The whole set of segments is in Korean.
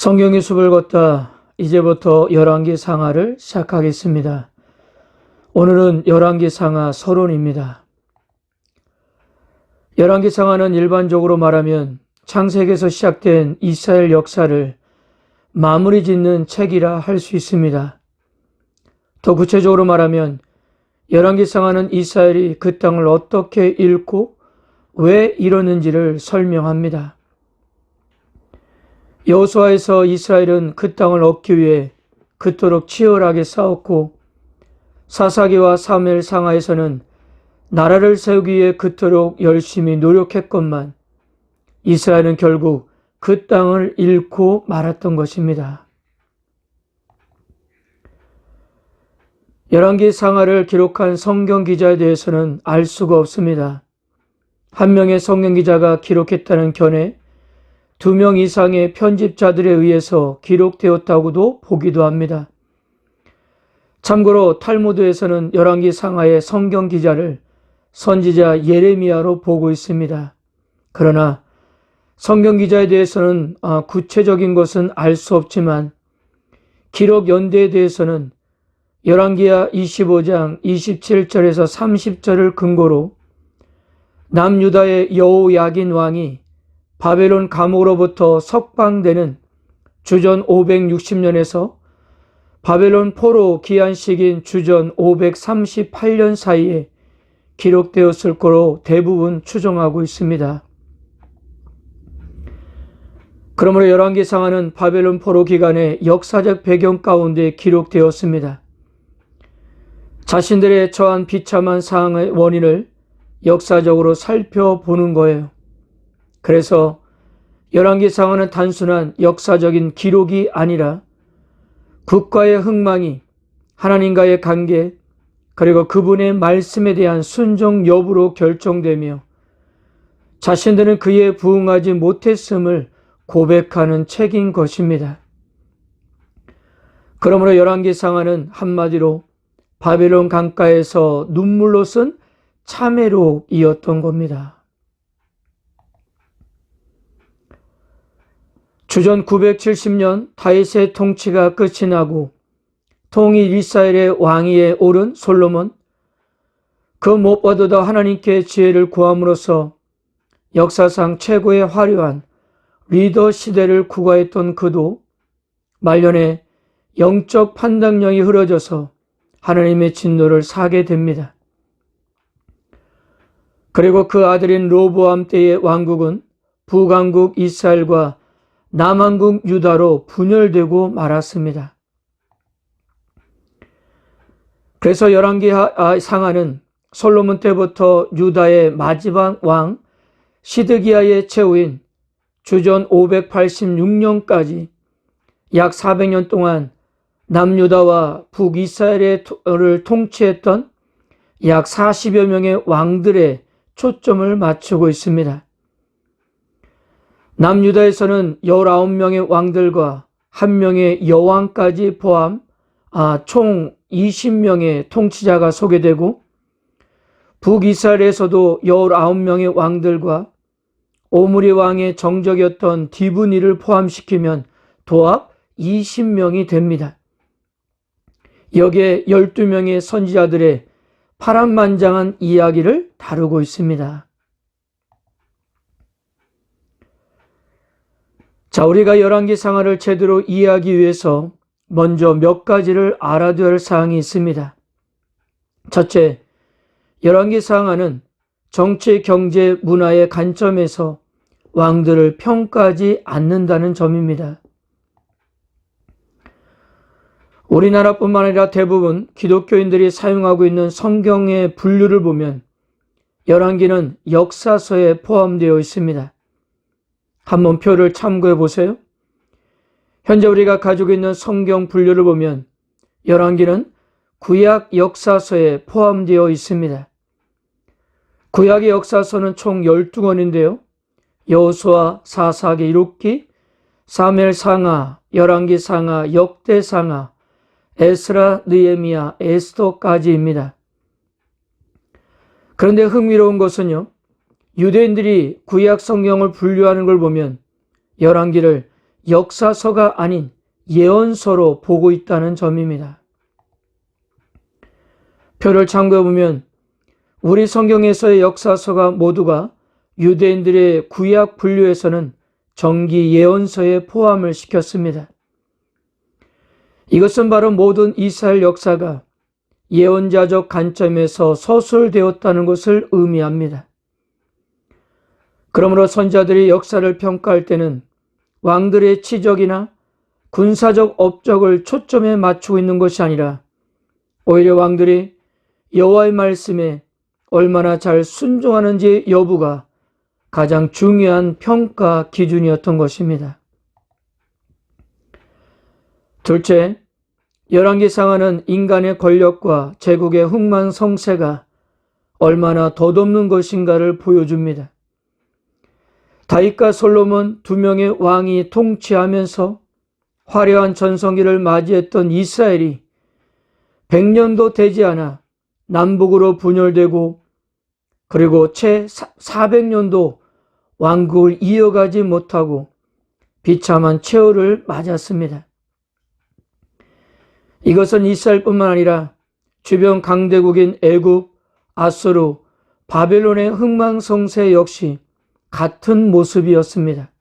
성경의 숲을 걷다 이제부터 열왕기 상하를 시작하겠습니다. 오늘은 열왕기 상하 서론입니다. 열왕기 상하는 일반적으로 말하면 창세기에서 시작된 이스라엘 역사를 마무리 짓는 책이라 할 수 있습니다. 더 구체적으로 말하면 열왕기 상하는 이스라엘이 그 땅을 어떻게 잃고 왜 이러는지를 설명합니다. 여호수아에서 이스라엘은 그 땅을 얻기 위해 그토록 치열하게 싸웠고, 사사기와 사무엘 상하에서는 나라를 세우기 위해 그토록 열심히 노력했건만 이스라엘은 결국 그 땅을 잃고 말았던 것입니다. 열왕기 상하를 기록한 성경 기자에 대해서는 알 수가 없습니다. 한 명의 성경 기자가 기록했다는 견해, 2명 이상의 편집자들에 의해서 기록되었다고도 보기도 합니다. 참고로 탈무드에서는 열왕기 상하의 성경 기자를 선지자 예레미야로 보고 있습니다. 그러나 성경 기자에 대해서는 구체적인 것은 알 수 없지만 기록 연대에 대해서는 열왕기하 25장 27절에서 30절을 근거로 남유다의 여호야긴 왕이 바벨론 감옥으로부터 석방되는 주전 560년에서 바벨론 포로 기한 시기인 주전 538년 사이에 기록되었을 거로 대부분 추정하고 있습니다. 그러므로 열왕기 상하는 바벨론 포로 기간의 역사적 배경 가운데 기록되었습니다. 자신들의 처한 비참한 상황의 원인을 역사적으로 살펴보는 거예요. 그래서 열왕기 상하는 단순한 역사적인 기록이 아니라 국가의 흥망이 하나님과의 관계, 그리고 그분의 말씀에 대한 순종 여부로 결정되며 자신들은 그에 부응하지 못했음을 고백하는 책인 것입니다. 그러므로 열왕기 상하는 한마디로 바벨론 강가에서 눈물로 쓴 참회록이었던 겁니다. 주전 970년 다윗의 통치가 끝이 나고 통일 이스라엘의 왕위에 오른 솔로몬, 그 무엇보다도 하나님께 지혜를 구함으로써 역사상 최고의 화려한 리더 시대를 구가했던 그도 말년에 영적 판단력이 흐려져서 하나님의 진노를 사게 됩니다. 그리고 그 아들인 로보암 때의 왕국은 북왕국 이스라엘과 남왕국 유다로 분열되고 말았습니다. 그래서 열왕기 상하는 솔로몬 때부터 유다의 마지막 왕 시드기야의 최후인 주전 586년까지 약 400년 동안 남유다와 북이스라엘을 통치했던 약 40여 명의 왕들의 초점을 맞추고 있습니다. 남유다에서는 19명의 왕들과 1명의 여왕까지 포함 총 20명의 통치자가 소개되고, 북이스라엘에서도 19명의 왕들과 오므리 왕의 정적이었던 디브니를 포함시키면 도합 20명이 됩니다. 여기에 12명의 선지자들의 파란만장한 이야기를 다루고 있습니다. 자, 우리가 열왕기 상하를 제대로 이해하기 위해서 먼저 몇 가지를 알아둬야 할 사항이 있습니다. 첫째, 열왕기 상하는 정치, 경제, 문화의 관점에서 왕들을 평가하지 않는다는 점입니다. 우리나라뿐만 아니라 대부분 기독교인들이 사용하고 있는 성경의 분류를 보면 열왕기는 역사서에 포함되어 있습니다. 한번 표를 참고해 보세요. 현재 우리가 가지고 있는 성경 분류를 보면 열왕기는 구약 역사서에 포함되어 있습니다. 구약의 역사서는 총 12권인데요. 여호수아, 사사기, 룻기, 사무엘 상하, 열왕기 상하, 역대 상하, 에스라, 느헤미야, 에스더까지입니다. 그런데 흥미로운 것은요, 유대인들이 구약 성경을 분류하는 걸 보면 열왕기를 역사서가 아닌 예언서로 보고 있다는 점입니다. 표를 참고해 보면 우리 성경에서의 역사서가 모두가 유대인들의 구약 분류에서는 정기 예언서에 포함을 시켰습니다. 이것은 바로 모든 이스라엘 역사가 예언자적 관점에서 서술되었다는 것을 의미합니다. 그러므로 선자들이 역사를 평가할 때는 왕들의 치적이나 군사적 업적을 초점에 맞추고 있는 것이 아니라 오히려 왕들이 여호와의 말씀에 얼마나 잘 순종하는지 여부가 가장 중요한 평가 기준이었던 것입니다. 둘째, 열왕기상하는 인간의 권력과 제국의 흥망성쇠가 얼마나 덧없는 것인가를 보여줍니다. 다윗과 솔로몬 두 명의 왕이 통치하면서 화려한 전성기를 맞이했던 이스라엘이 100년도 되지 않아 남북으로 분열되고 그리고 채 400년도 왕국을 이어가지 못하고 비참한 최후를 맞았습니다. 이것은 이스라엘뿐만 아니라 주변 강대국인 애굽, 아수르, 바벨론의 흥망성쇠 역시 같은 모습이었습니다.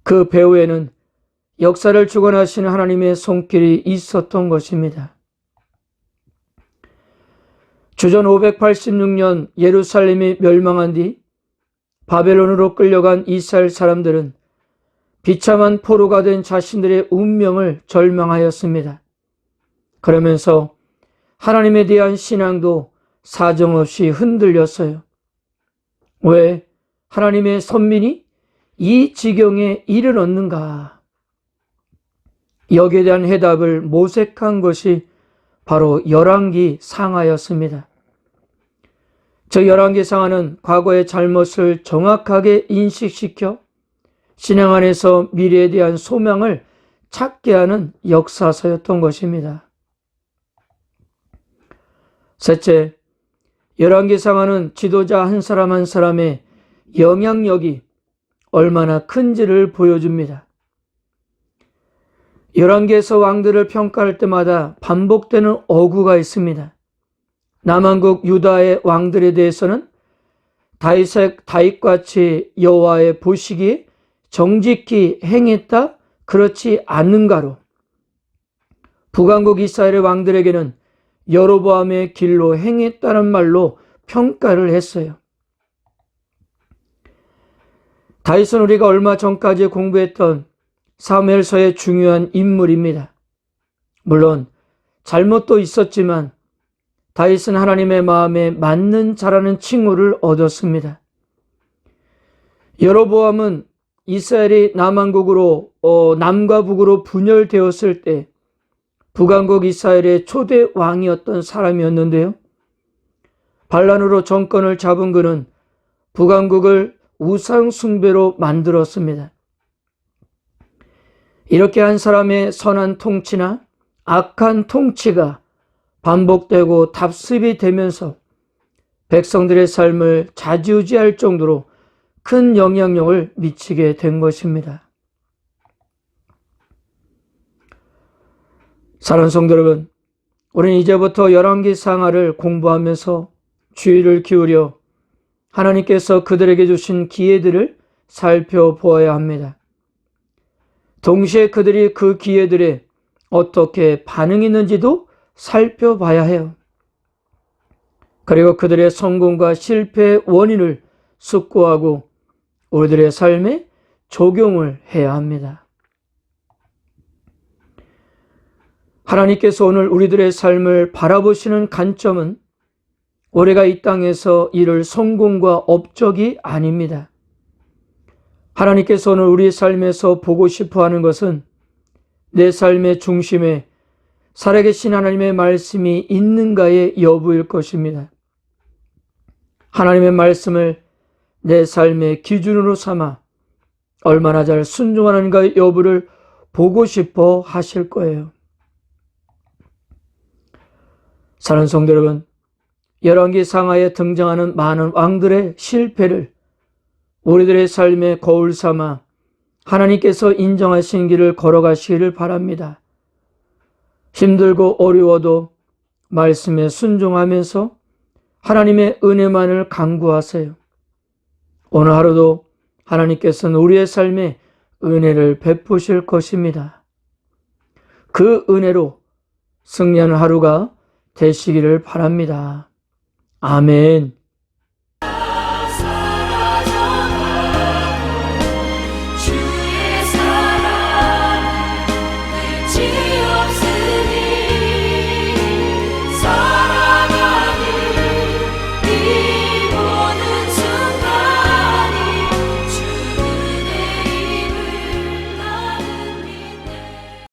그 배후에는 역사를 주관하시는 하나님의 손길이 있었던 것입니다. 주전 586년 예루살렘이 멸망한 뒤 바벨론으로 끌려간 이스라엘 사람들은 비참한 포로가 된 자신들의 운명을 절망하였습니다. 그러면서 하나님에 대한 신앙도 사정없이 흔들렸어요. 왜 하나님의 선민이 이 지경에 이르렀는가? 여기에 대한 해답을 모색한 것이 바로 열왕기 상하였습니다. 저 열왕기 상하는 과거의 잘못을 정확하게 인식시켜 신앙 안에서 미래에 대한 소망을 찾게 하는 역사서였던 것입니다. 셋째, 열왕기 상하는 지도자 한 사람 한 사람의 영향력이 얼마나 큰지를 보여줍니다. 열왕기에서 왕들을 평가할 때마다 반복되는 어구가 있습니다. 남한국 유다의 왕들에 대해서는 다윗같이 여호와의 보시기에 정직히 행했다, 그렇지 않는가로, 북왕국 이스라엘의 왕들에게는 여로보암의 길로 행했다는 말로 평가를 했어요. 다윗은 우리가 얼마 전까지 공부했던 사무엘서의 중요한 인물입니다. 물론 잘못도 있었지만 다윗은 하나님의 마음에 맞는 자라는 칭호를 얻었습니다. 여로보암은 이스라엘이 남과 북으로 분열되었을 때 북왕국 이스라엘의 초대 왕이었던 사람이었는데요. 반란으로 정권을 잡은 그는 북왕국을 우상 숭배로 만들었습니다. 이렇게 한 사람의 선한 통치나 악한 통치가 반복되고 답습이 되면서 백성들의 삶을 좌지우지할 정도로 큰 영향력을 미치게 된 것입니다. 사랑하는 성도 여러분, 우리는 이제부터 열왕기 상하를 공부하면서 주의를 기울여 하나님께서 그들에게 주신 기회들을 살펴보아야 합니다. 동시에 그들이 그 기회들에 어떻게 반응했는지도 살펴봐야 해요. 그리고 그들의 성공과 실패의 원인을 숙고하고 우리들의 삶에 적용을 해야 합니다. 하나님께서 오늘 우리들의 삶을 바라보시는 관점은 우리가 이 땅에서 이룰 성공과 업적이 아닙니다. 하나님께서 오늘 우리 삶에서 보고 싶어 하는 것은 내 삶의 중심에 살아계신 하나님의 말씀이 있는가의 여부일 것입니다. 하나님의 말씀을 내 삶의 기준으로 삼아 얼마나 잘 순종하는가의 여부를 보고 싶어 하실 거예요. 사랑하는 성도 여러분, 열왕기 상하에 등장하는 많은 왕들의 실패를 우리들의 삶의 거울 삼아 하나님께서 인정하신 길을 걸어가시기를 바랍니다. 힘들고 어려워도 말씀에 순종하면서 하나님의 은혜만을 간구하세요. 오늘 하루도 하나님께서는 우리의 삶에 은혜를 베푸실 것입니다. 그 은혜로 승리하는 하루가 되시기를 바랍니다. 아멘.